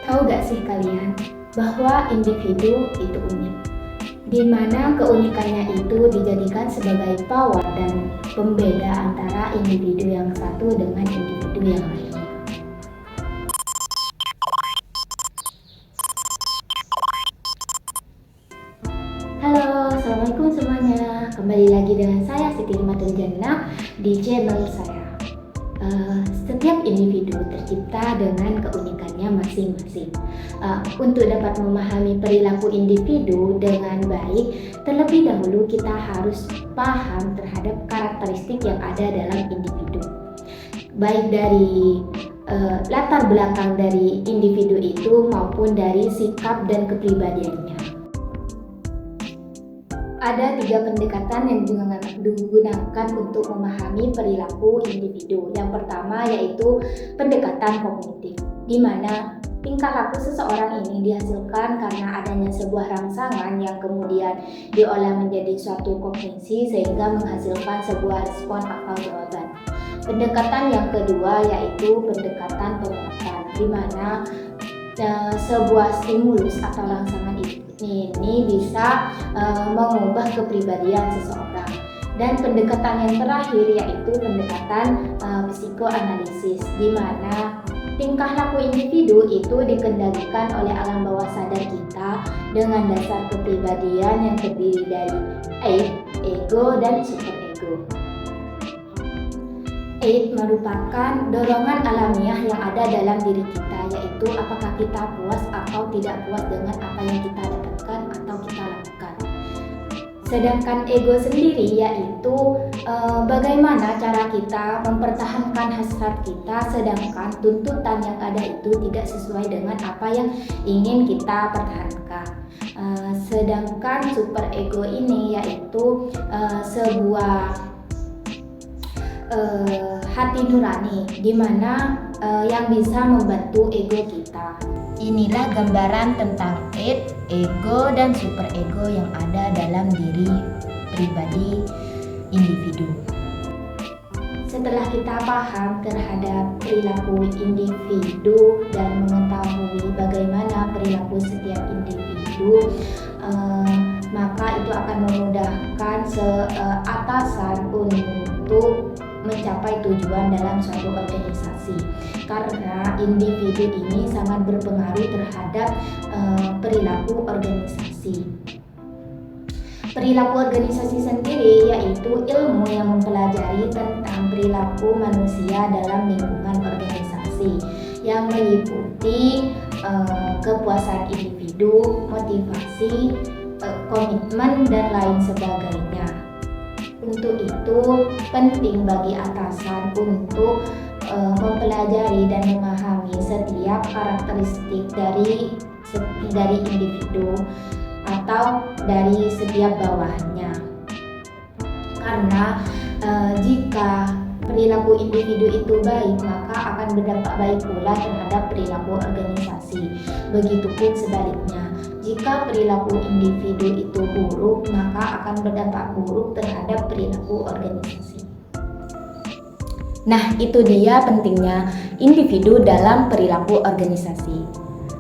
Tahu gak sih kalian bahwa individu itu unik, di mana keunikannya itu dijadikan sebagai power dan pembeda antara individu yang satu dengan individu yang lainnya. Halo, assalamualaikum semuanya. Kembali lagi dengan saya Siti Matunjana di channel saya. Setiap individu tercipta dengan keunikannya masing-masing. Untuk dapat memahami perilaku individu dengan baik, terlebih dahulu kita harus paham terhadap karakteristik yang ada dalam individu. Baik dari latar belakang dari individu itu maupun dari sikap dan kepribadiannya. Ada 3 pendekatan yang digunakan untuk memahami perilaku individu. Yang pertama yaitu pendekatan kognitif, di mana tingkah laku seseorang ini dihasilkan karena adanya sebuah rangsangan yang kemudian diolah menjadi suatu kognisi sehingga menghasilkan sebuah respon atau jawaban. Pendekatan yang kedua yaitu pendekatan pengetatan, di mana sebuah stimulus atau rangsangan ini bisa mengubah kepribadian seseorang. Dan pendekatan yang terakhir yaitu pendekatan psikoanalisis, di mana tingkah laku individu itu dikendalikan oleh alam bawah sadar kita dengan dasar kepribadian yang terdiri dari ego dan superego. Merupakan dorongan alamiah yang ada dalam diri kita, yaitu apakah kita puas atau tidak puas dengan apa yang kita dapatkan atau kita lakukan. Sedangkan ego sendiri yaitu bagaimana cara kita mempertahankan hasrat kita, sedangkan tuntutan yang ada itu tidak sesuai dengan apa yang ingin kita pertahankan. Sedangkan superego ini yaitu sebuah hati nurani, di mana yang bisa membantu ego kita. Inilah gambaran tentang ego dan superego yang ada dalam diri pribadi individu. Setelah kita paham terhadap perilaku individu dan mengetahui bagaimana perilaku setiap individu, maka itu akan memudahkan atasan untuk mencapai tujuan dalam suatu organisasi, karena individu ini sangat berpengaruh terhadap perilaku organisasi. Perilaku organisasi sendiri yaitu ilmu yang mempelajari tentang perilaku manusia dalam lingkungan organisasi, yang meliputi kepuasan individu, motivasi, komitmen, dan lain sebagainya. Untuk itu penting bagi atasan untuk mempelajari dan memahami setiap karakteristik dari individu atau dari setiap bawahnya. Karena jika perilaku individu itu baik, maka akan berdampak baik pula terhadap perilaku organisasi. Begitupun sebaliknya, jika perilaku individu itu buruk, maka akan berdampak buruk terhadap perilaku organisasi. Nah, itu dia pentingnya individu dalam perilaku organisasi.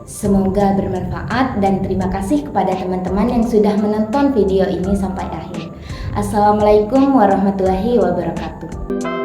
Semoga bermanfaat dan terima kasih kepada teman-teman yang sudah menonton video ini sampai akhir. Assalamualaikum warahmatullahi wabarakatuh.